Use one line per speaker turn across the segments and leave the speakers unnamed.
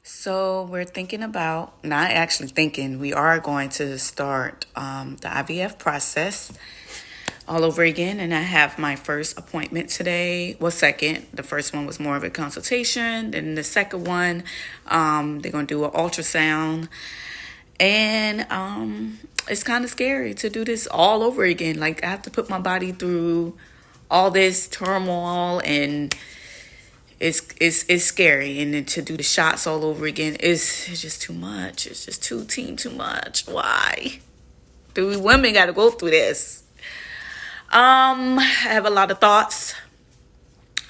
So we're thinking about, not actually thinking, we are going to start the IVF process all over again. And I have my first appointment today. Well, second. The first one was more of a consultation. Then the second one, they're going to do an ultrasound. And it's kind of scary to do this all over again. Like, I have to put my body through all this turmoil, and it's scary. And then to do the shots all over again it's just too much. It's just too much. Why do we women got to go through this? I have a lot of thoughts.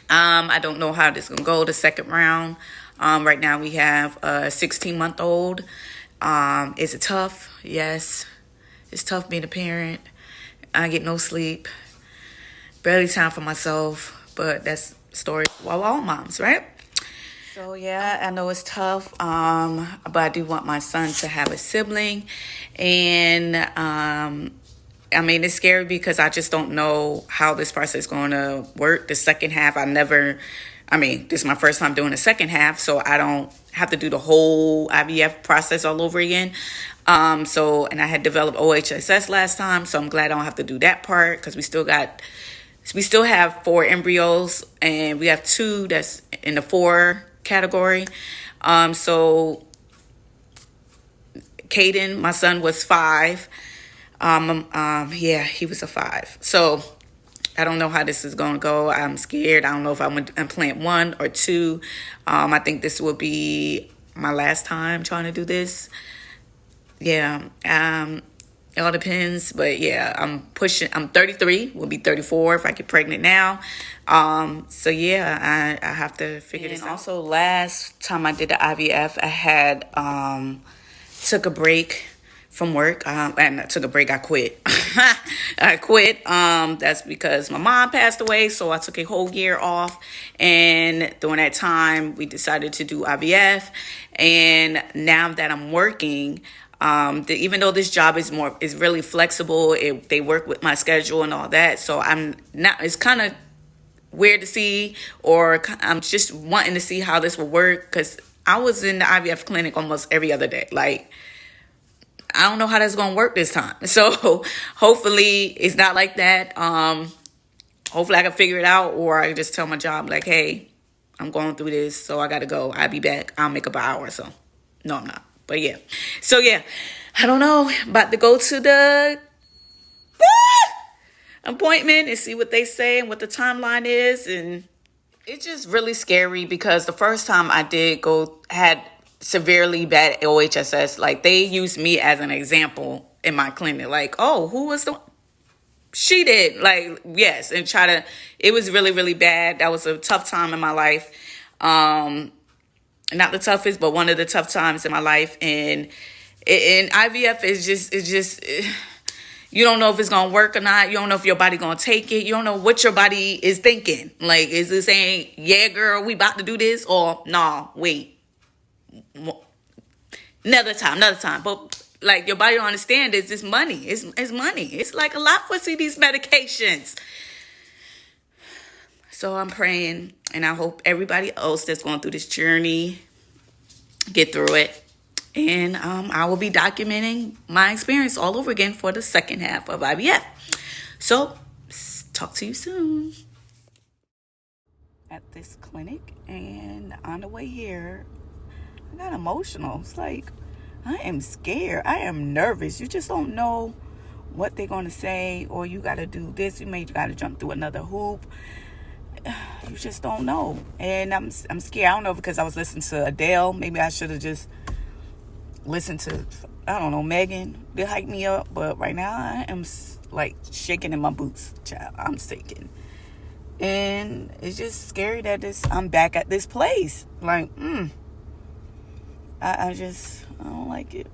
I don't know how this is gonna go the second round. Right now we have a 16-month-old. Is it tough? Yes, it's tough being a parent. I get no sleep, barely time for myself, but that's story of all moms, right? So yeah, I know it's tough, but I do want my son to have a sibling. And I mean, it's scary because I just don't know how this process is going to work. The second half, this is my first time doing the second half, so I don't have to do the whole IVF process all over again. And I had developed OHSS last time, so I'm glad I don't have to do that part, because we still have 4 embryos, and we have 2 that's in the 4 category. So Caden, my son, was 5. He was a 5. So I don't know how this is going to go. I'm scared. I don't know if I'm going to implant 1 or 2. I think this will be my last time trying to do this. Yeah. It all depends, but yeah, I'm 33, will be 34 if I get pregnant now. So yeah, I have to figure this out. And also, last time I did the IVF, I had, took a break from work. And I took a break, I quit. I quit. That's because my mom passed away, so I took a whole year off. And during that time, we decided to do IVF. And now that I'm working, even though this job is really flexible, they work with my schedule and all that. So it's kind of weird to see, or I'm just wanting to see how this will work, because I was in the IVF clinic almost every other day. Like, I don't know how that's going to work this time. So hopefully it's not like that. Hopefully I can figure it out, or I can just tell my job, like, hey, I'm going through this, so I got to go. I'll be back. I'll make up an hour or so. No, I'm not. But yeah. So yeah, I don't know. About to go to the appointment and see what they say and what the timeline is. And it's just really scary, because the first time I did go, had severely bad OHSS. Like, they used me as an example in my clinic. Like, oh, who was the... She did. Like, yes. And it was really, really bad. That was a tough time in my life. Not the toughest, but one of the tough times in my life. And IVF is just, you don't know if it's going to work or not. You don't know if your body going to take it. You don't know what your body is thinking. Like, is it saying, yeah, girl, we about to do this? Or, nah, wait. Another time. But, like, your body don't understand is this money. It's money. It's like a lot for these medications. So I'm praying, and I hope everybody else that's going through this journey get through it. And I will be documenting my experience all over again for the second half of IVF. So, talk to you soon. At this clinic, and on the way here, I got emotional. It's like, I am scared. I am nervous. You just don't know what they're going to say, or you got to do this. You got to jump through another hoop. You just don't know. And I'm scared. I don't know, because I was listening to Adele. Maybe I should have just listened to, I don't know, Megan. They hype me up. But right now, I am like shaking in my boots, child. I'm shaking. And it's just scary that I'm back at this place. Like, I don't like it.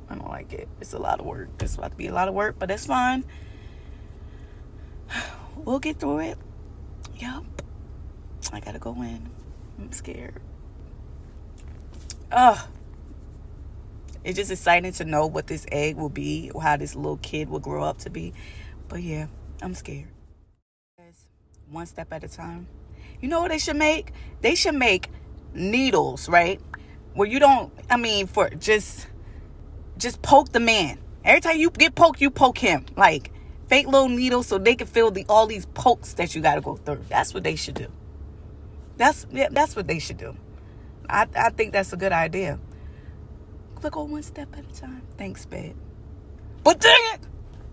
I don't like it. It's a lot of work. It's about to be a lot of work, but that's fine. We'll get through it. Yup. I gotta go in. I'm scared. It's just exciting to know what this egg will be, or how this little kid will grow up to be. But yeah, I'm scared. One step at a time. You know what they should make? They should make needles, right? where you don't, for just poke the man. Every time you get poked, you poke him. Like, fake little needles so they can feel all these pokes that you got to go through. That's what they should do. That's what they should do. I think that's a good idea. Go one step at a time. Thanks, babe. But dang it,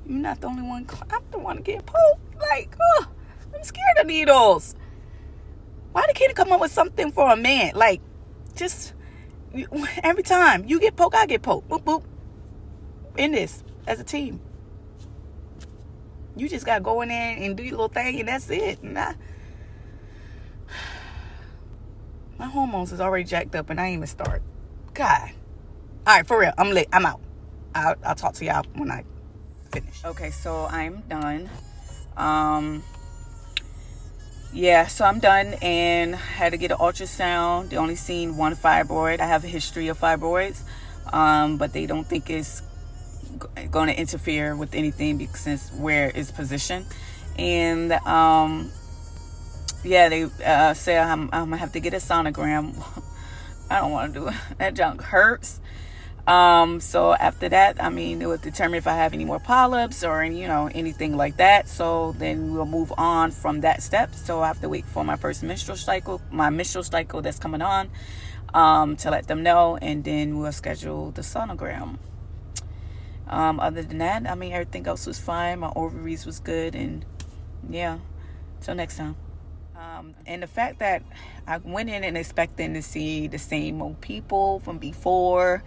you're not the only one. I'm the one getting poked. Like, I'm scared of needles. Why they can't come up with something for a man? Like, just every time you get poked, I get poked. Boop, boop. In this, as a team. You just got to go in there and do your little thing, and that's it. And my hormones is already jacked up, and I ain't even start. God. All right, for real. I'm lit. I'm out. I'll talk to y'all when I finish. Okay, so I'm done. So I'm done and had to get an ultrasound. They only seen one fibroid. I have a history of fibroids, but they don't think it's going to interfere with anything since where it's positioned. And they say I'm gonna have to get a sonogram. I don't want to do it. That junk hurts. So after that, it will determine if I have any more polyps or anything like that. So then we'll move on from that step. So I have to wait for my first menstrual cycle that's coming on, to let them know, and then we'll schedule the sonogram. Other than that, everything else was fine. My ovaries was good, and yeah, till next time. And the fact that I went in and expecting to see the same old people from before,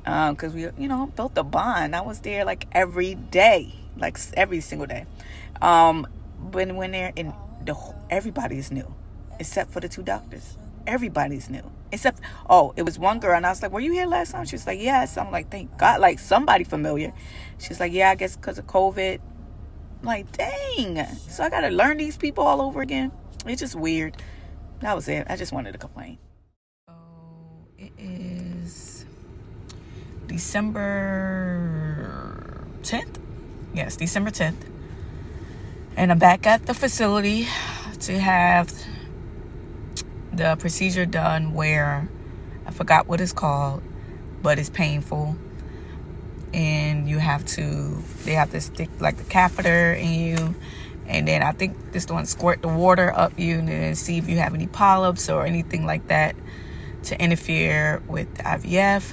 because we, built a bond. I was there like every day, like every single day. But when there, and everybody's new, except for the two doctors. Everybody's new, except it was one girl, and I was like, "Were you here last time?" She was like, "Yes." I'm like, "Thank God, like somebody familiar." She's like, "Yeah, I guess because of COVID." I'm like, dang. So I gotta learn these people all over again. It's just weird. That was it. I just wanted to complain. So it is December 10th. Yes, December 10th. And I'm back at the facility to have the procedure done where I forgot what it's called, but it's painful. And they have to stick like the catheter in you. And then I think this one squirt the water up you and then see if you have any polyps or anything like that to interfere with the IVF,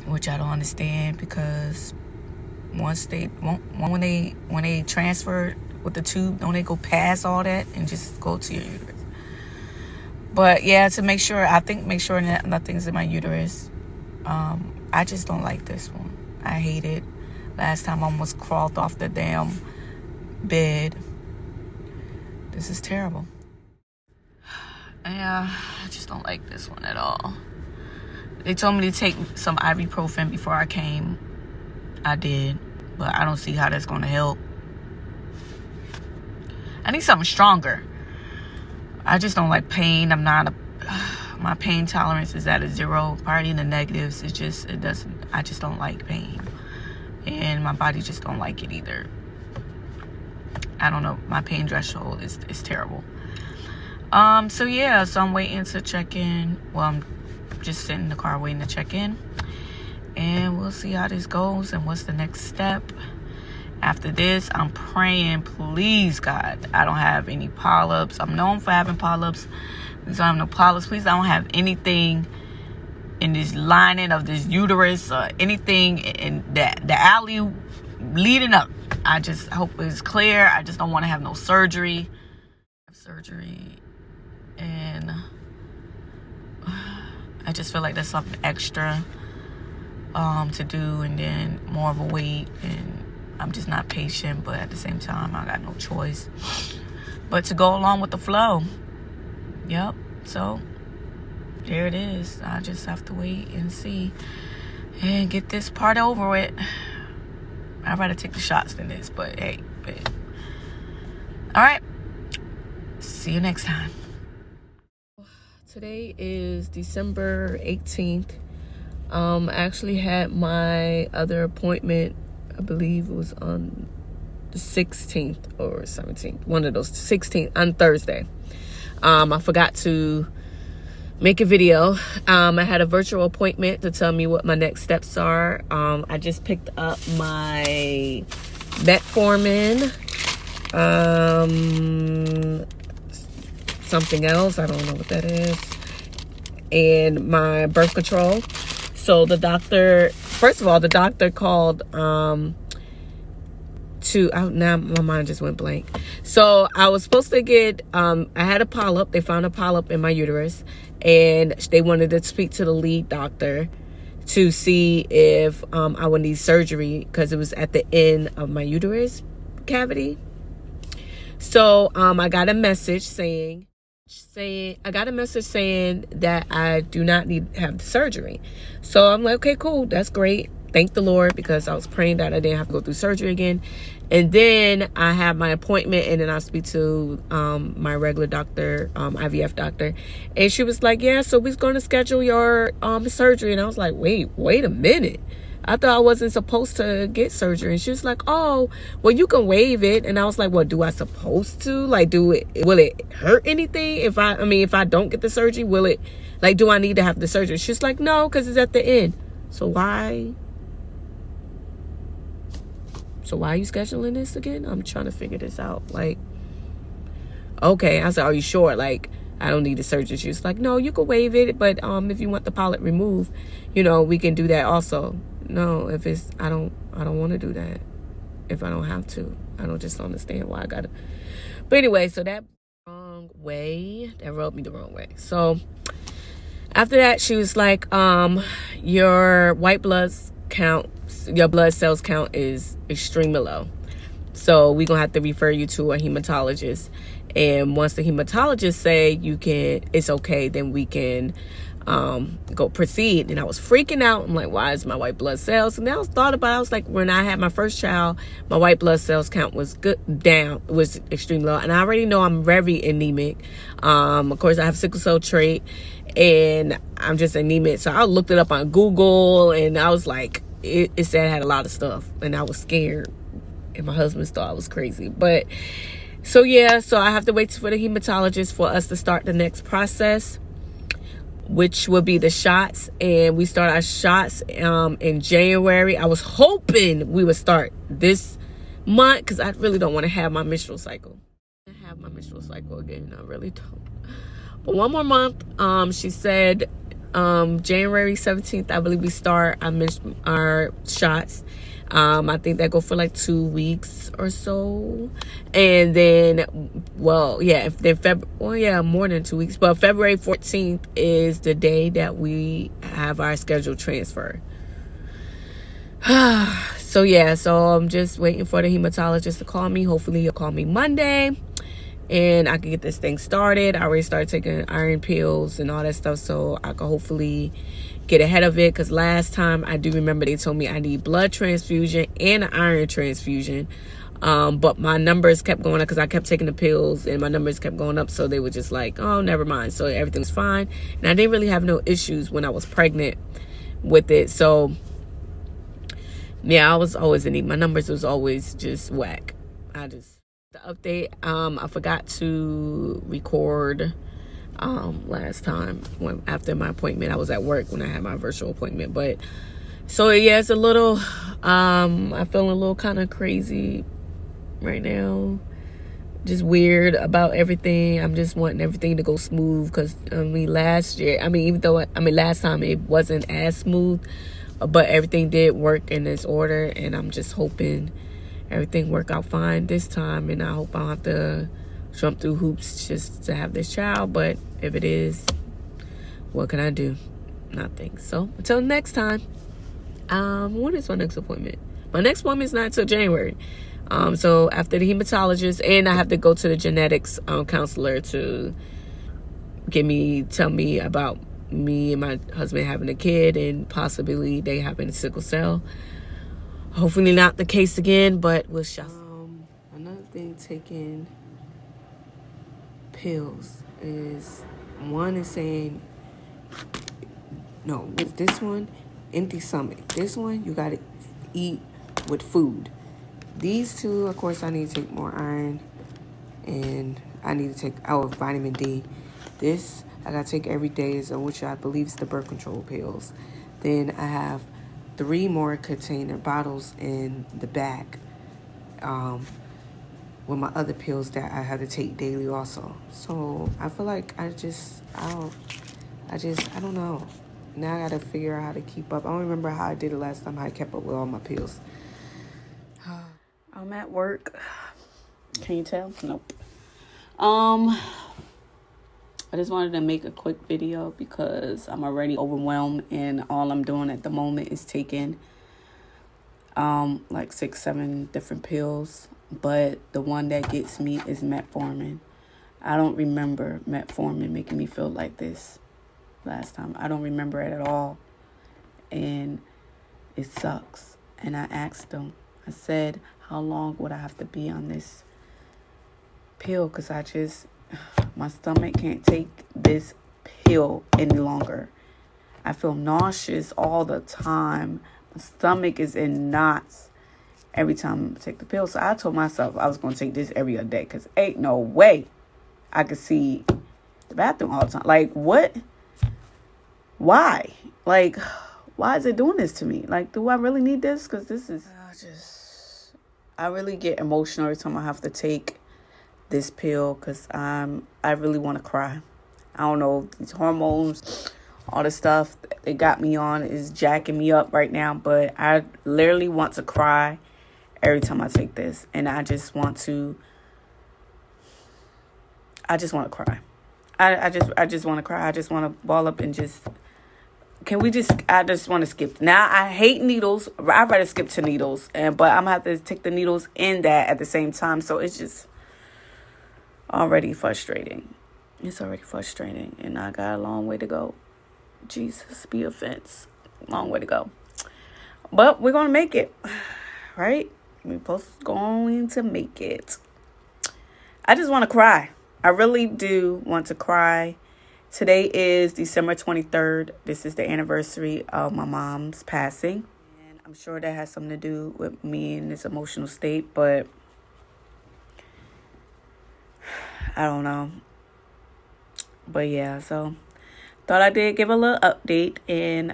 which I don't understand, because when they transfer with the tube, don't they go past all that and just go to your uterus? But yeah, to make sure that nothing's in my uterus. I just don't like this one. I hate it. Last time I almost crawled off the damn bed. This is terrible. Yeah, I just don't like this one at all. They told me to take some ibuprofen before I came. I did, but I don't see how that's going to help. I need something stronger. I just don't like pain. My pain tolerance is at a 0, probably in the negatives. I just don't like pain. And my body just don't like it either. I don't know. My pain threshold is terrible. So I'm waiting to check in. Well, I'm just sitting in the car waiting to check in. And we'll see how this goes and what's the next step. After this, I'm praying, please, God, I don't have any polyps. I'm known for having polyps. Please don't have no polyps. Please don't have anything in this lining of this uterus or anything in the alley leading up. I just hope it's clear. I just don't want to have no surgery. And I just feel like there's something extra to do, and then more of a wait, and I'm just not patient, but at the same time I got no choice but to go along with the flow. Yep. So there it is. I just have to wait and see and get this part over with. I'd rather take the shots than this, but hey, babe. All right. See you next time. Today is December 18th. I actually had my other appointment, I believe it was on the 16th or 17th, one of those, 16th, on Thursday. I forgot to
make a video. I had a virtual appointment to tell me what my next steps are. I just picked up my metformin, something else, I don't know what that is, and my birth control. So the doctor, first of all, the doctor called now my mind just went blank. So I was supposed to get, I had a polyp. They found a polyp in my uterus, and they wanted to speak to the lead doctor to see if I would need surgery because it was at the end of my uterus cavity. So I got a message saying that I do not need to have the surgery. So I'm like, okay, cool, that's great. Thank the Lord, because I was praying that I didn't have to go through surgery again. And then I have my appointment, and then I speak to my regular doctor, IVF doctor, and she was like, yeah, so we're going to schedule your surgery. And I was like, wait a minute. I thought I wasn't supposed to get surgery. And she was like, oh, well, you can waive it. And I was like, well, do I supposed to? Like, will it hurt anything if I don't get the surgery? Will it, like, do I need to have the surgery? She's like, no, because it's at the end. So why are you scheduling this again? I'm trying to figure this out. Like, okay. I said, are you sure? Like, I don't need the surgery. She was like, no, you can waive it. But if you want the polyp removed, we can do that also. No, if it's, I don't want to do that if I don't have to. I don't just understand why I got to. But anyway, so that rubbed me the wrong way. So after that, she was like, your white blood cells count is extremely low. So we're going to have to refer you to a hematologist. And once the hematologist say it's okay, then we can go proceed. And I was freaking out. I'm like, why is my white blood cells? And then I was like, when I had my first child, my white blood cells count was down. It was extremely low. And I already know I'm very anemic. Of course, I have sickle cell trait, and I'm just anemic. So I looked it up on Google, and I was like, it said I had a lot of stuff, and I was scared, and my husband thought I was crazy. But so I have to wait for the hematologist for us to start the next process, which will be the shots. And we start our shots in January. I was hoping we would start this month because I really don't want to have my menstrual cycle. Again. I really don't. But one more month. She said January 17th, I believe we start our shots. I think that go for like 2 weeks or so. And then, more than 2 weeks. But February 14th is the day that we have our scheduled transfer. So I'm just waiting for the hematologist to call me. Hopefully he'll call me Monday, and I can get this thing started. I already started taking iron pills and all that stuff, so I can hopefully get ahead of it. Because last time, I do remember they told me I need blood transfusion and an iron transfusion. But my numbers kept going up because I kept taking the pills, and my numbers kept going up. So they were just like, oh, never mind. So everything's fine. And I didn't really have no issues when I was pregnant with it. So I was always in need. My numbers was always just whack. The update, I forgot to record last time after my appointment. I was at work when I had my virtual appointment. But so it's a little I'm feeling a little kind of crazy right now, just weird about everything. I'm just wanting everything to go smooth because last time it wasn't as smooth, but everything did work in its order, and I'm just hoping everything work out fine this time, and I hope I don't have to jump through hoops just to have this child. But if it is, what can I do? Nothing. So until next time, when is my next appointment? My next appointment is not until January. So after the hematologist, and I have to go to the genetics counselor to tell me about me and my husband having a kid, and possibly they having sickle cell. Hopefully not the case again, but we'll shall. Another thing, taking pills is, one is saying, no, with this one, empty stomach. This one, you gotta eat with food. These two, of course, I need to take more iron, and I need to take vitamin D. This, I gotta take every day, which I believe is the birth control pills. Then I have 3 more container bottles in the back with my other pills that I have to take daily also. So I feel like I don't know. Now I gotta figure out how to keep up. I don't remember how I did it last time I kept up with all my pills.
I'm at work. Can you tell? Nope. I just wanted to make a quick video because I'm already overwhelmed and all I'm doing at the moment is taking like 6-7 different pills, but the one that gets me is metformin. I don't remember metformin making me feel like this last time. I don't remember it at all, and it sucks. And I asked them, I said, how long would I have to be on this pill? Because my stomach can't take this pill any longer. I feel nauseous all the time. My stomach is in knots every time I take the pill. So I told myself I was going to take this every other day because ain't no way I could see the bathroom all the time. Like, what? Why? Like, why is it doing this to me? Like, do I really need this? Because this is... I really get emotional every time I have to take this pill because I really want to cry. I don't know, these hormones, all the stuff they got me on is jacking me up right now, but I literally want to cry every time I take this, and I just want to cry. I just want to cry. I just want to ball up and just... I just want to skip. Now, I hate needles. I'd rather skip to needles. But I'm going to have to take the needles and that at the same time. So it's just already frustrating. It's already frustrating. And I got a long way to go. Jesus, be offense. Long way to go. But we're going to make it. Right? We're both going to make it. I just want to cry. I really do want to cry. Today is December 23rd. This is the anniversary of my mom's passing. And I'm sure that has something to do with me in this emotional state, but I don't know. But yeah, so thought I did give a little update. And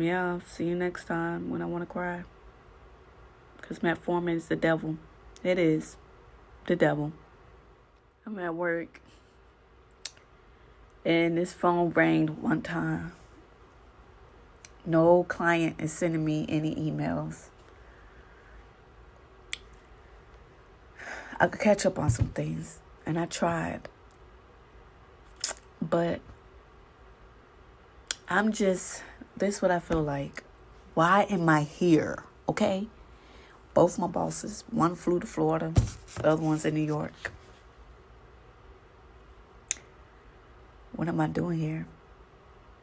yeah, see you next time when I want to cry. Because metformin is the devil. It is the devil. I'm at work. And this phone rang one time. No client is sending me any emails. I could catch up on some things. And I tried. But this is what I feel like. Why am I here? Okay? Both my bosses. One flew to Florida. The other one's in New York. What am I doing here?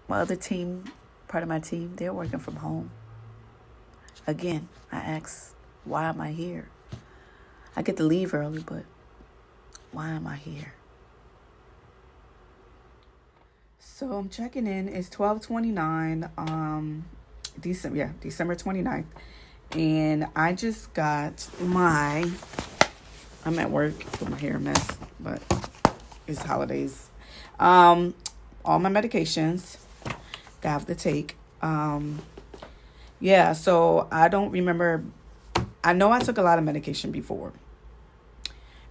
My other team, part of my team, they're working from home. Again, I ask, why am I here? I get to leave early, but why am I here? So I'm checking in. It's 12/29, December 29th. And I just got I'm at work with my hair a mess, but it's holidays. All my medications that I have to take. Yeah, so I don't remember. I know I took a lot of medication before.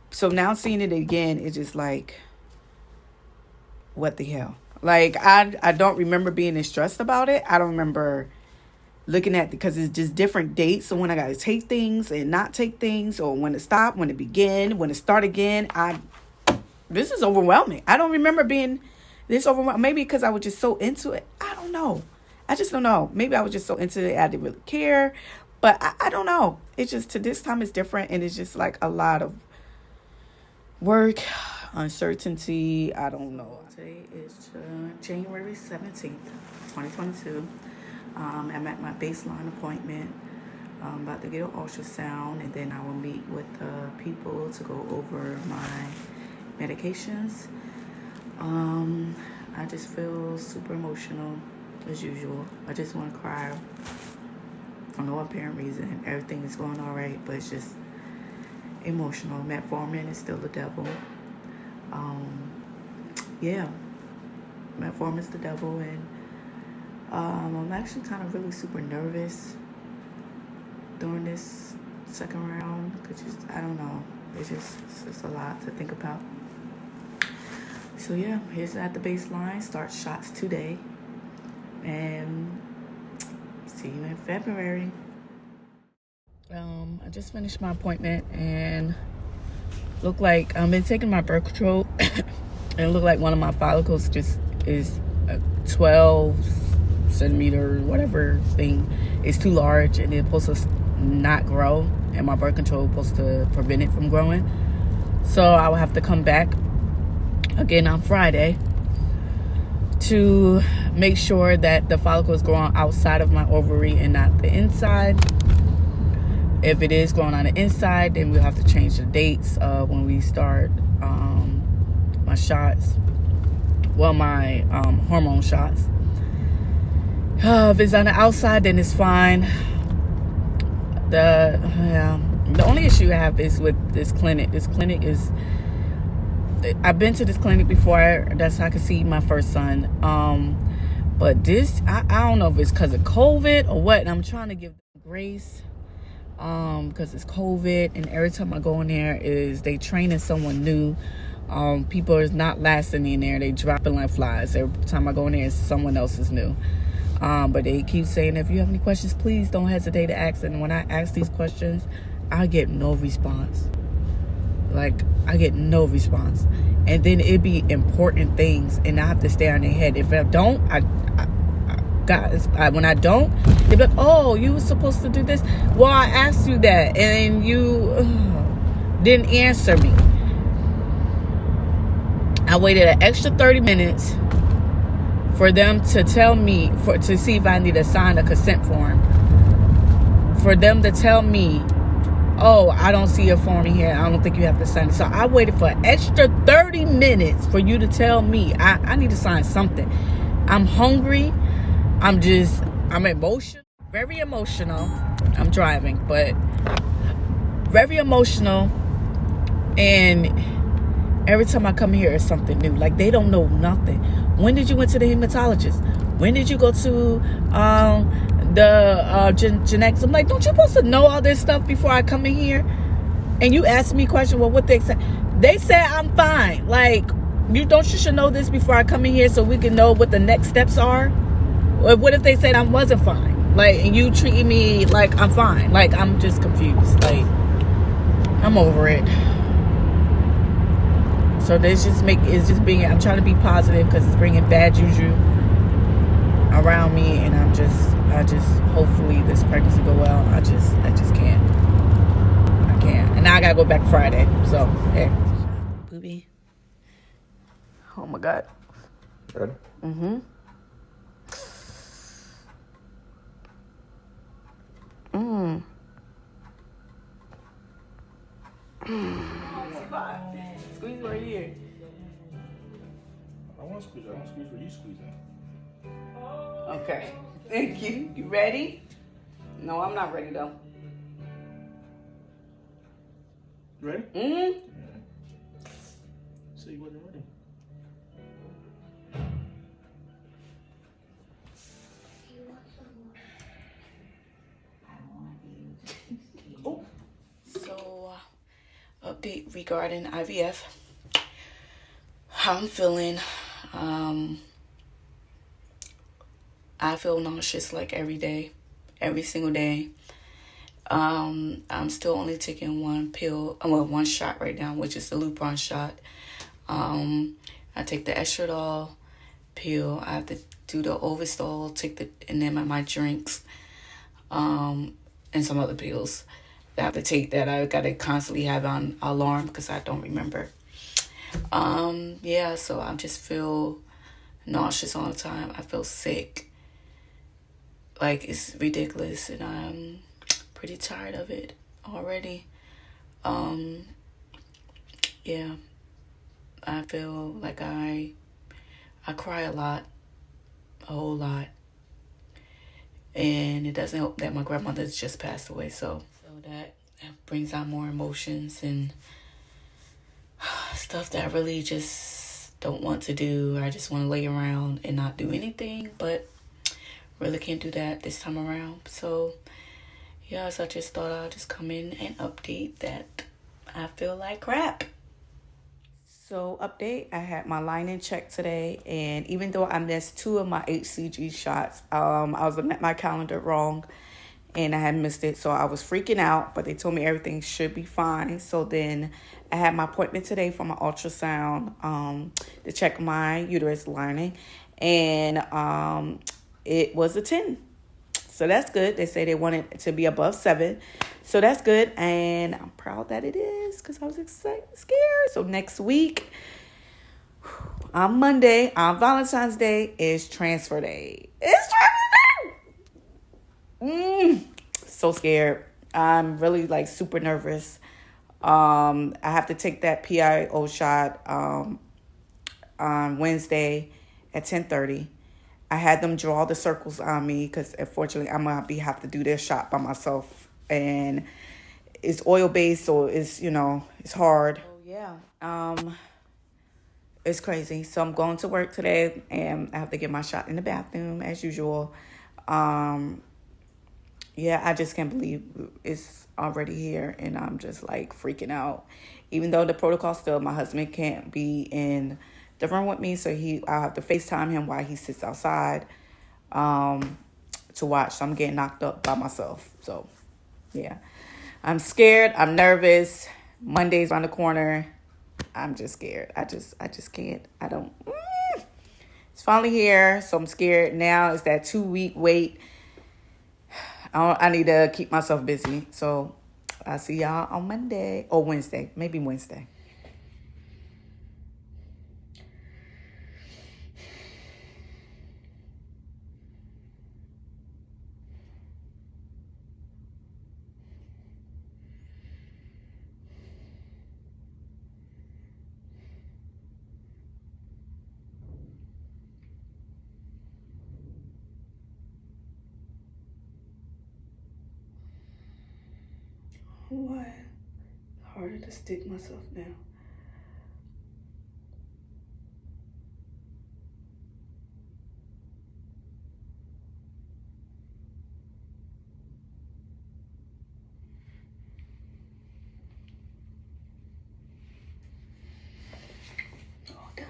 So now seeing it again, it's just like, what the hell? Like, I don't remember being stressed about it. I don't remember looking at, because it's just different dates. So when I got to take things and not take things, or when to stop, when to begin, when to start again, this is overwhelming. I don't remember being this overwhelmed. Maybe because I was just so into it. I don't know. I just don't know. Maybe I was just so into it, I didn't really care. But I don't know. It's just, to this time it's different. And it's just like a lot of work, uncertainty. I don't know. Today is January 17th, 2022. I'm at my baseline appointment. I'm about to get an ultrasound, and then I will meet with people to go over my medications. I just feel super emotional as usual. I just want to cry for no apparent reason. Everything is going all right, but it's just emotional. Metformin is still the devil. Yeah. Metformin is the devil, and I'm actually kind of really super nervous during this second round because I don't know. It's just a lot to think about. So yeah, here's at the baseline. Start shots today, and see you in February. I just finished my appointment and look like I've been taking my birth control, and it looked like one of my follicles just is a 12 centimeter whatever thing is too large, and it's supposed to not grow, and my birth control is supposed to prevent it from growing. So I will have to come back again on Friday to make sure that the follicle is growing outside of my ovary and not the inside. If it is growing on the inside, then we'll have to change the dates of when we start my shots. Well, my hormone shots. If it's on the outside, then it's fine. The only issue I have is with this clinic. This clinic is, I've been to this clinic before. That's how I could see my first son. But this, I don't know if it's because of COVID or what. And I'm trying to give them grace. Because it's COVID, and every time I go in there is they training someone new. People is not lasting in there. They dropping like flies. Every time I go in there, someone else is new. But they keep saying, if you have any questions, please don't hesitate to ask. And when I ask these questions, I get no response. Like, I get no response. And then it be important things, and I have to stay on their head. If I don't, guys, when I don't, they be like, oh, you were supposed to do this. Well, I asked you that, and you didn't answer me. I waited an extra 30 minutes for them to tell me, to see if I need to sign a consent form. For them to tell me, oh, I don't see a form in here. I don't think you have to sign it. So I waited for an extra 30 minutes for you to tell me I need to sign something. I'm hungry. I'm emotional, very emotional. I'm driving, but very emotional. And every time I come here, it's something new. Like, they don't know nothing. When did you went to the hematologist? When did you go to the genetics? I'm like, don't you supposed to know all this stuff before I come in here? And you ask me questions. Well, what they say? They say I'm fine. Like, you should know this before I come in here so we can know what the next steps are. Or what if they said I wasn't fine? Like, and you treating me like I'm fine? Like, I'm just confused. Like, I'm over it. So I'm trying to be positive because it's bringing bad juju around me, and I just hopefully this pregnancy go well. I just can't. I can't. And now I gotta go back Friday. So hey, booby. Oh my God.
Ready?
Mm-hmm. Squeeze right here.
I want to squeeze. I want to squeeze where you squeezing.
Okay. Thank you. You ready? No, I'm not ready though.
You ready?
Mm-hmm.
Yeah. So you wasn't ready.
So, update regarding IVF. How I'm feeling. I feel nauseous like every day, every single day. I'm still only taking one shot right now, which is the Lupron shot. I take the estradiol pill. I have to do the Ovistol, and then my drinks, and some other pills that I have to take that I gotta constantly have on alarm because I don't remember. So I just feel nauseous all the time. I feel sick. Like, it's ridiculous, and I'm pretty tired of it already. I feel like I cry a whole lot. And it doesn't help that my grandmother's just passed away, so that brings out more emotions and stuff that really just don't want to do. I just want to lay around and not do anything, but really can't do that this time around. So yes, I just thought I'd just come in and update that I feel like crap. So update, I had my lining checked today, and even though I missed 2 of my HCG shots, I was looking at my calendar wrong and I had missed it, so I was freaking out, but they told me everything should be fine. So then I had my appointment today for my ultrasound to check my uterus lining, and it was a 10. So that's good. They say they want it to be above 7. So that's good. And I'm proud that it is because I was scared. So next week, on Monday, on Valentine's Day, is transfer day. It's transfer day! So scared. I'm really like super nervous. I have to take that PIO shot on Wednesday at 10:30. I had them draw the circles on me because unfortunately I'm going to have to do this shot by myself. And it's oil-based, so it's, it's hard. Oh, yeah. It's crazy. So I'm going to work today, and I have to get my shot in the bathroom as usual. Yeah, I just can't believe it's already here, and I'm just like freaking out. Even though the protocol still, my husband can't be in the room with me, so I'll have to FaceTime him while he sits outside to watch. So I'm getting knocked up by myself. So yeah, I'm scared. I'm nervous. Monday's around the corner. I'm just scared. I just can't. I don't. It's finally here, so I'm scared. Now it's that 2-week wait. I need to keep myself busy. So I'll see y'all on Monday or Wednesday. Maybe Wednesday. Why? Harder to stick myself now. All done.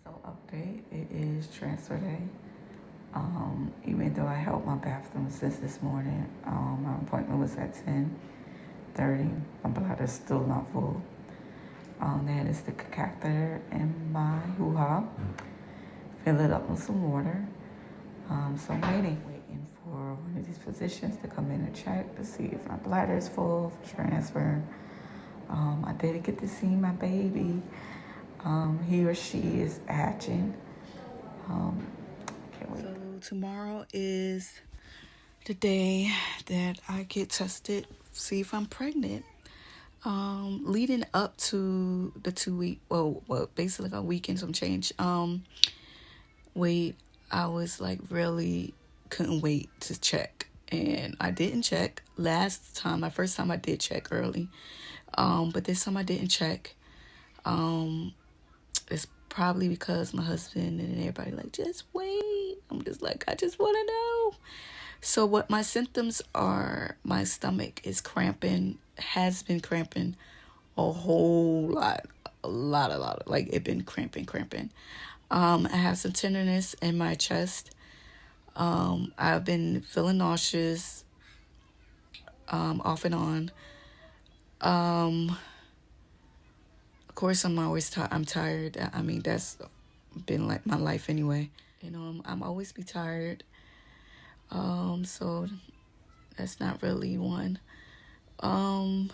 So update, it is transfer day. Even though I held my bathroom since this morning, my appointment was at 10:30. My bladder's still not full. They had to stick a catheter in my hoo-ha, fill it up with some water. So I'm waiting for one of these physicians to come in and check to see if my bladder is full for transfer. I did get to see my baby. He or she is hatching. Can't wait. So tomorrow is the day that I get tested, see if I'm pregnant. Leading up to the 2-week, well, basically a week and some change, wait, I was like really couldn't wait to check. And I didn't check last time. My first time I did check early. But this time I didn't check. It's probably because my husband and everybody like, just wait. I'm just like, I just want to know. So what my symptoms are, my stomach is cramping, has been cramping a whole lot, like it been cramping. I have some tenderness in my chest. I've been feeling nauseous, off and on. Of course, I'm tired. I mean, that's been like my life anyway. I'm always be tired. So that's not really one. Yeah,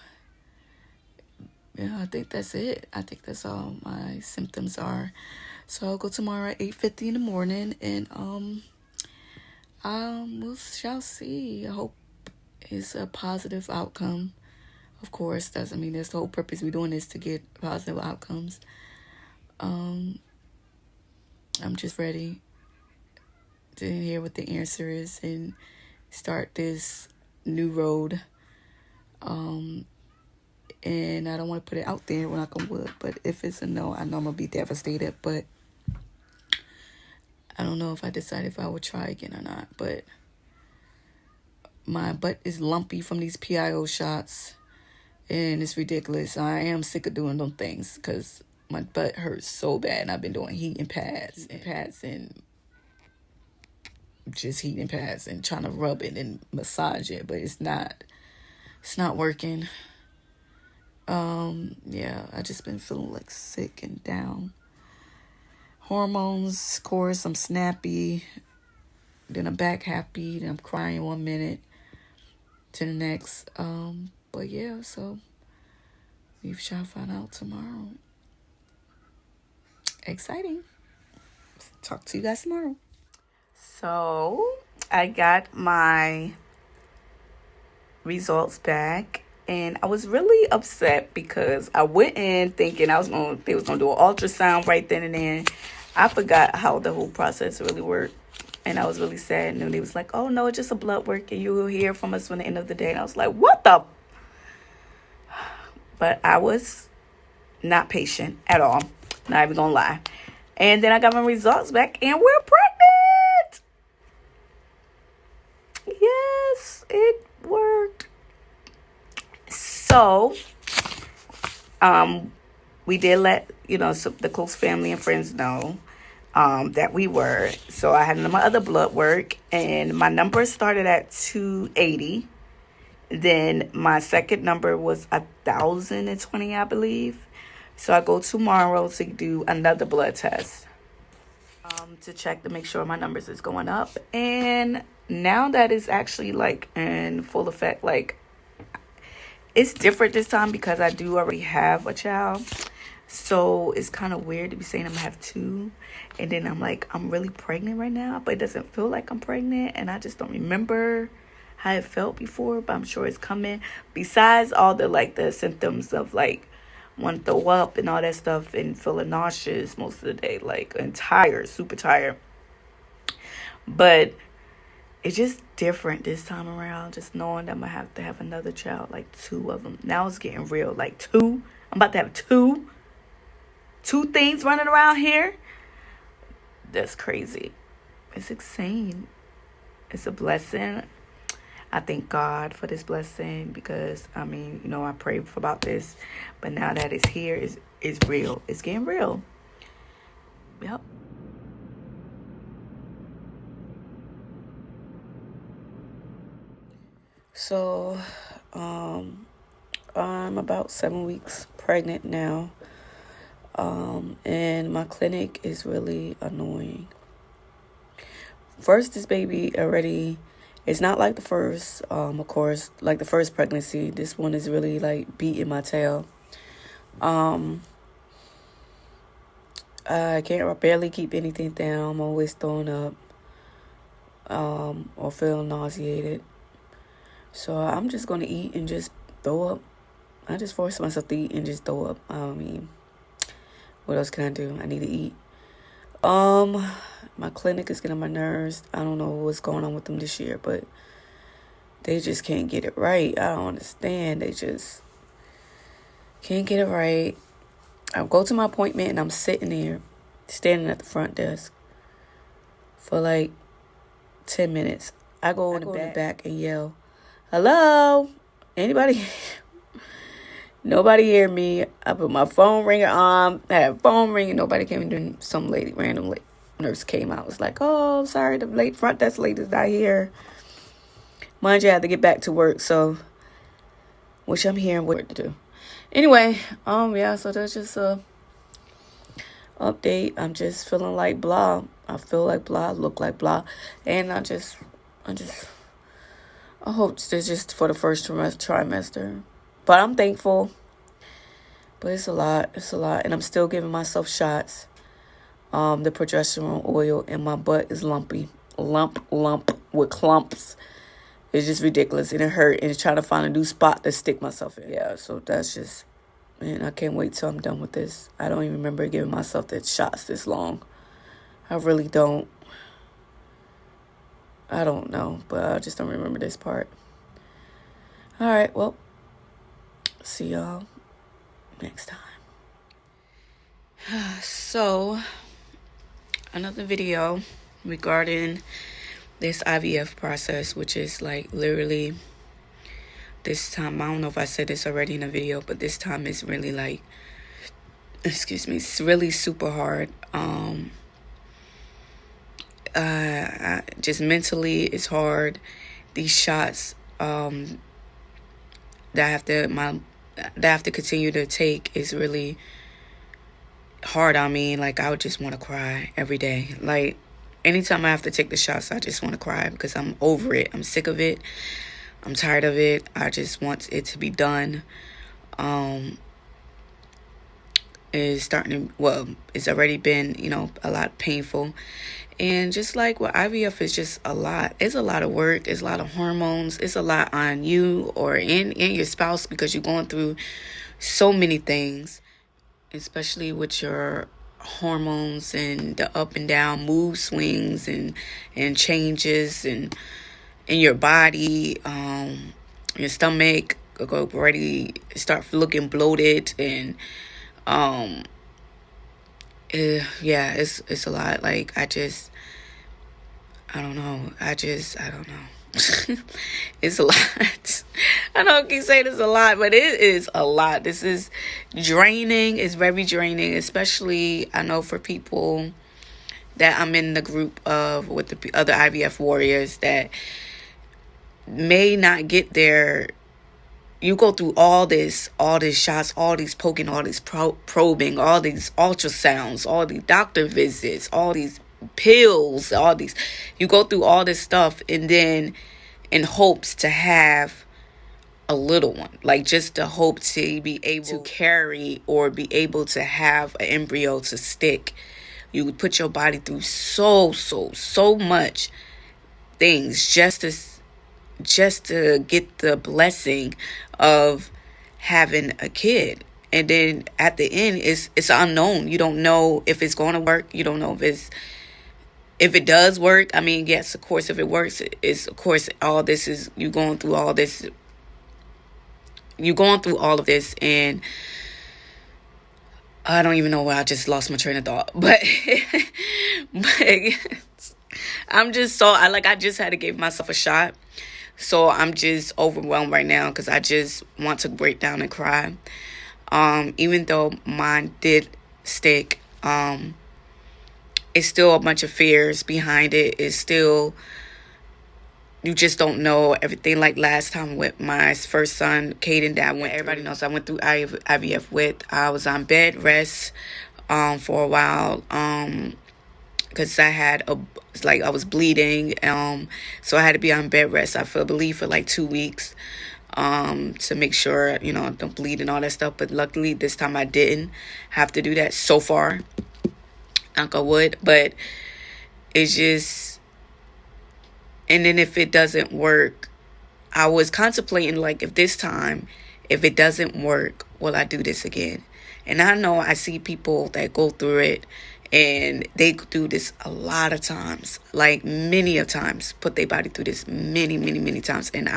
I think that's it. I think that's all my symptoms are. So I'll go tomorrow at 8:50 in the morning, and we shall see. I hope it's a positive outcome. Of course, that's the whole purpose we're doing is to get positive outcomes. I'm just ready to hear what the answer is and start this new road. And I don't want to put it out there when I come wood. But if it's a no, I know I'm going to be devastated. But I don't know if I decide if I would try again or not. But my butt is lumpy from these PIO shots. And it's ridiculous. I am sick of doing them things because my butt hurts so bad. And I've been doing heating pads and just heating pads and trying to rub it and massage it. But it's not working. Yeah, I just been feeling like sick and down. Hormones, of course, I'm snappy. Then I'm back happy. Then I'm crying 1 minute to the next. But yeah, so we shall find out tomorrow. Exciting. Talk to you guys tomorrow. So I got my results back. And I was really upset because I went in thinking they was gonna do an ultrasound right then and there. I forgot how the whole process really worked. And I was really sad. And then they was like, oh, no, it's just a blood work. And you will hear from us when the end of the day. And I was like, what the? But I was not patient at all. Not even going to lie. And then I got my results back. And we're pregnant. Yes, it worked. So, we did let, the close family and friends know that we were. So I had my other blood work, and my number started at 280. Then my second number was 1,020, I believe. So I go tomorrow to do another blood test to check to make sure my numbers is going up. And now that it's actually like in full effect, like, it's different this time because I do already have a child. So it's kind of weird to be saying I'm going to have two. And then I'm like, I'm really pregnant right now. But it doesn't feel like I'm pregnant. And I just don't remember how it felt before. But I'm sure it's coming. Besides all the symptoms of like want to throw up and all that stuff. And feeling nauseous most of the day. Like and tired. Super tired. But it's just different this time around. Just knowing that I'm going to have another child. Like 2 of them. Now it's getting real. Like 2. I'm about to have 2 things running around here. That's crazy. It's insane. It's a blessing. I thank God for this blessing. Because, I prayed about this. But now that it's here, it's real. It's getting real. Yep. So, I'm about 7 weeks pregnant now. And my clinic is really annoying. First, this baby already, it's not like the first, of course, like the first pregnancy. This one is really like beating my tail. I can't barely keep anything down. I'm always throwing up, or feeling nauseated. So I'm just going to eat and just throw up. I just force myself to eat and just throw up. What else can I do? I need to eat. My clinic is getting on my nerves. I don't know what's going on with them this year, but they just can't get it right. I don't understand. They just can't get it right. I go to my appointment and I'm sitting there, standing at the front desk for like 10 minutes. I go in the back and yell, hello? Anybody? Nobody hear me. I put my phone ringer on. I had a phone ringing. Nobody came in. Then some random nurse came out. Was like, oh, sorry, the front desk lady's not here. Mind you, I had to get back to work. So, which I'm here and what to do. Anyway, yeah, so that's just a update. I'm just feeling like blah. I feel like blah, look like blah. And I hope this is just for the first trimester. But I'm thankful. But it's a lot. It's a lot. And I'm still giving myself shots. The progesterone oil in my butt is lumpy. Lump with clumps. It's just ridiculous. And it hurt. And it's trying to find a new spot to stick myself in. Yeah, so that's just... Man, I can't wait till I'm done with this. I don't even remember giving myself the shots this long. I really don't. I don't know. But I just don't remember this part. All right, well... See y'all next time. So, another video regarding this IVF process, which is like literally this time, I don't know if I said this already in a video, but this time is really like, it's really super hard. Just mentally, it's hard. These shots that I have to continue to take is really hard on me. Like, I would just want to cry every day. Like, anytime I have to take the shots, I just want to cry because I'm over it. I'm sick of it. I'm tired of it. I just want it to be done. It's already been, a lot painful. And just like with IVF, is just a lot. It's a lot of work. It's a lot of hormones. It's a lot on you or in your spouse because you're going through so many things, especially with your hormones and the up and down mood swings and changes and in your body. Your stomach go already start looking bloated and it's a lot. Like, I don't know. It's a lot. I know I keep saying it's a lot, but it is a lot. This is draining. It's very draining, especially I know for people that I'm in the group of with the other IVF warriors that may not get there. You go through all this shots, all these poking, all these probing, all these ultrasounds, all these doctor visits, all these pills, you go through all this stuff, and then in hopes to have a little one, like just the hope to be able to carry or be able to have an embryo to stick. You would put your body through so much things just to get the blessing of having a kid. And then at the end, it's unknown. You don't know if it's going to work. You don't know if it does work. I mean, yes, of course, if it works, it's of course all this is you going through all this. You're going through all of this, and I don't even know why I just lost my train of thought. But I'm just I just had to give myself a shot. So I'm just overwhelmed right now because I just want to break down and cry. Even though mine did stick, it's still a bunch of fears behind it. It's still, you just don't know everything. Like last time with my first son, Caden, that everybody knows I went through IVF with. I was on bed rest for a while because I had I was bleeding. So I had to be on bed rest, I believe, for like 2 weeks to make sure, I don't bleed and all that stuff. But luckily this time I didn't have to do that so far. Knock on wood. But it's just, and then if it doesn't work, I was contemplating, like, if it doesn't work, will I do this again? And I know I see people that go through it, and they do this a lot of times, like many of times, put their body through this many times. And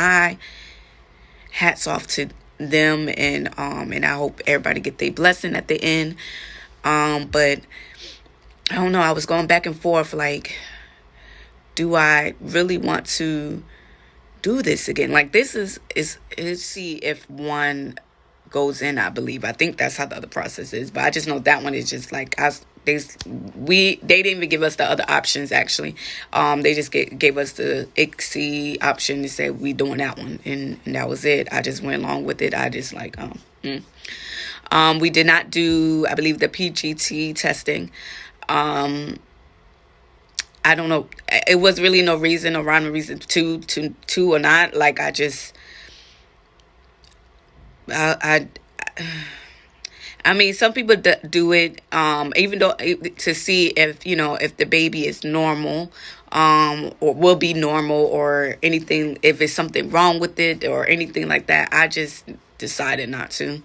hats off to them, and I hope everybody get their blessing at the end. But I don't know, I was going back and forth, like, do I really want to do this again? Like, this is see if one goes in, I believe. I think that's how the other process is, but I just know that one is just like, they didn't even give us the other options, actually. They just gave us the ICSI option and said we doing that one, and that was it. I just went along with it. I just like we did not do, I believe, the PGT testing. I don't know. It was really no reason or rhyme or reason to or not. Like, I just I mean, some people do it, even though to see if, if the baby is normal, or will be normal or anything, if it's something wrong with it or anything like that. I just decided not to.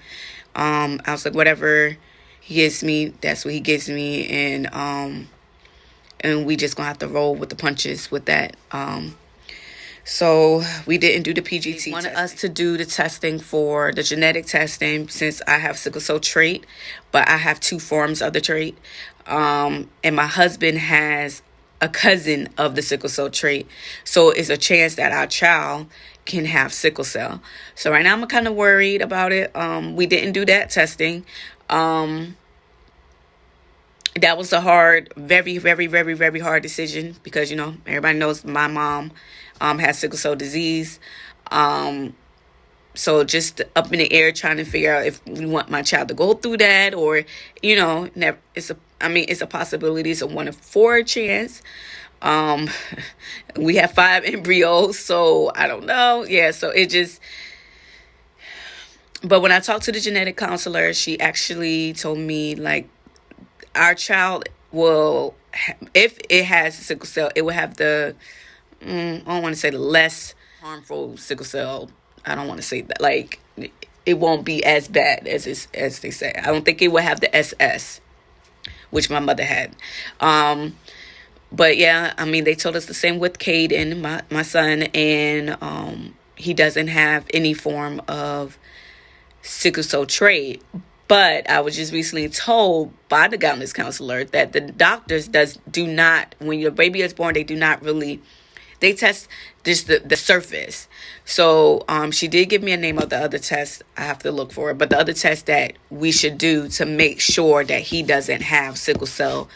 I was like, whatever he gives me, that's what he gives me. And we just gonna have to roll with the punches with that. So we didn't do the PGT. They wanted us to do the testing for the genetic testing since I have sickle cell trait, but I have 2 forms of the trait. And my husband has a cousin of the sickle cell trait. So it's a chance that our child can have sickle cell. So right now I'm kind of worried about it. We didn't do that testing. That was a hard, very, very, very, very hard decision because, you know, everybody knows my mom has sickle cell disease. So just up in the air trying to figure out if we want my child to go through that or, you know, it's a possibility. It's a 1 in 4 chance. We have 5 embryos, so I don't know. Yeah, so it just... But when I talked to the genetic counselor, she actually told me, like, our child will, if it has sickle cell, it will have the, I don't want to say the less harmful sickle cell. I don't want to say that. Like, it won't be as bad as they say. I don't think it will have the SS, which my mother had. But yeah, I mean, they told us the same with Caden, my son, and he doesn't have any form of sickle cell trait. But I was just recently told by the guidance counselor that the doctors do not, when your baby is born, they do not really, they test just the surface. So she did give me a name of the other test. I have to look for it. But the other test that we should do to make sure that he doesn't have sickle cell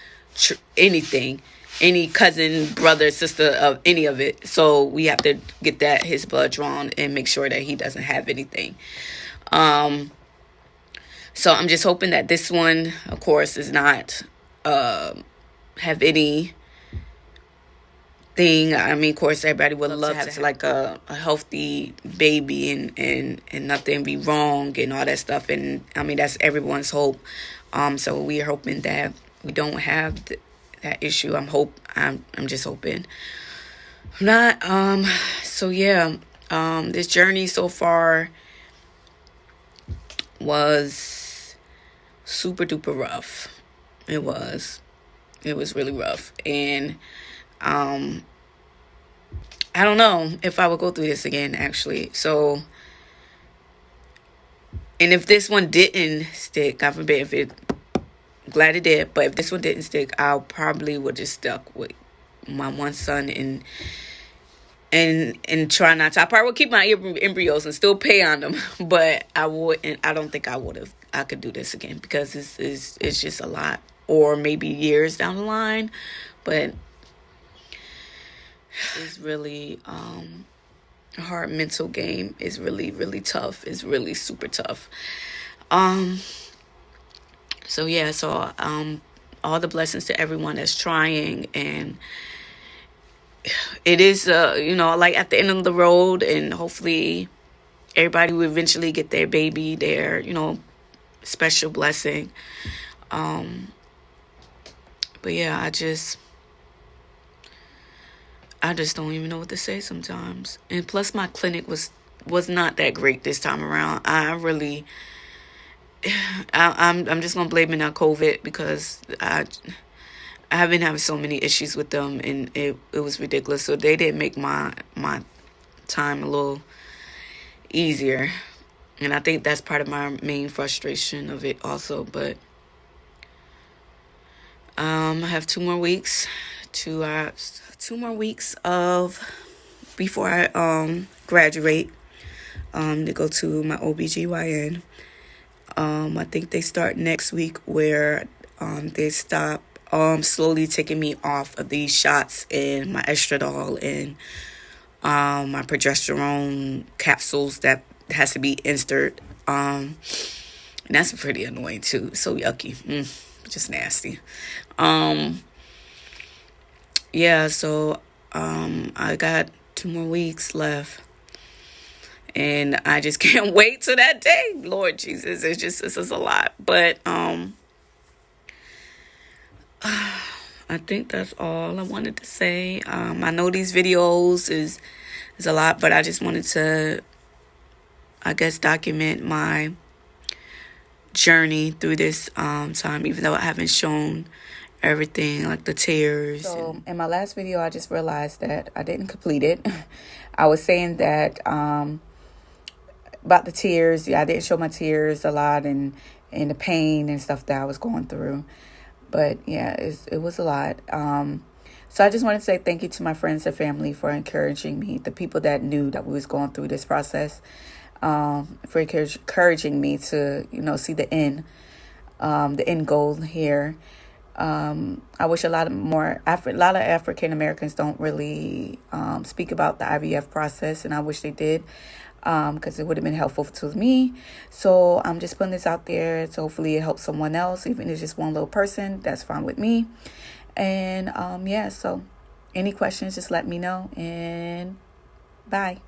anything, any cousin, brother, sister of any of it. So we have to get his blood drawn and make sure that he doesn't have anything. So I'm just hoping that this one, of course, is not have any thing. I mean, of course, everybody would love to have like a healthy baby and nothing be wrong and all that stuff. And I mean, that's everyone's hope. So we are hoping that we don't have that issue. I'm just hoping not. So yeah, this journey so far was super duper rough. It was really rough. And I don't know if I would go through this again, actually. So, and if this one didn't stick, God forbid, glad it did, but if this one didn't stick, I probably would just stuck with my one son and try not to. I probably would keep my embryos and still pay on them, but I don't think I could do this again because it's just a lot, or maybe years down the line, but it's really a hard mental game. It's really, really tough. It's really super tough. So yeah, so all the blessings to everyone that's trying, and it is like at the end of the road, and hopefully everybody will eventually get their baby, their special blessing. But yeah, I just don't even know what to say sometimes. And plus my clinic was not that great this time around. I'm just gonna blame it on COVID because I have been having so many issues with them, and it was ridiculous. So they didn't make my time a little easier, and I think that's part of my main frustration of it also. But I have 2 more weeks of before I graduate to go to my OBGYN. I think they start next week where they stop slowly taking me off of these shots and my estradiol and my progesterone capsules that has to be inserted. And that's pretty annoying too. So yucky. Just nasty. Yeah, so I got 2 more weeks left. And I just can't wait till that day. Lord Jesus, this is a lot. But I think that's all I wanted to say. I know these videos is a lot, but I just wanted to, I guess, document my journey through this time, even though I haven't shown everything, like the tears. So in my last video, I just realized that I didn't complete it. I was saying that about the tears. Yeah, I didn't show my tears a lot and the pain and stuff that I was going through. But yeah, it was a lot. So I just want to say thank you to my friends and family for encouraging me, the people that knew that we was going through this process, for encouraging me to, see the end goal here. I wish a lot of African Americans don't really speak about the IVF process, and I wish they did, because it would have been helpful to me. So I'm just putting this out there. So hopefully it helps someone else, even if it's just one little person. That's fine with me. And so any questions, just let me know, and bye.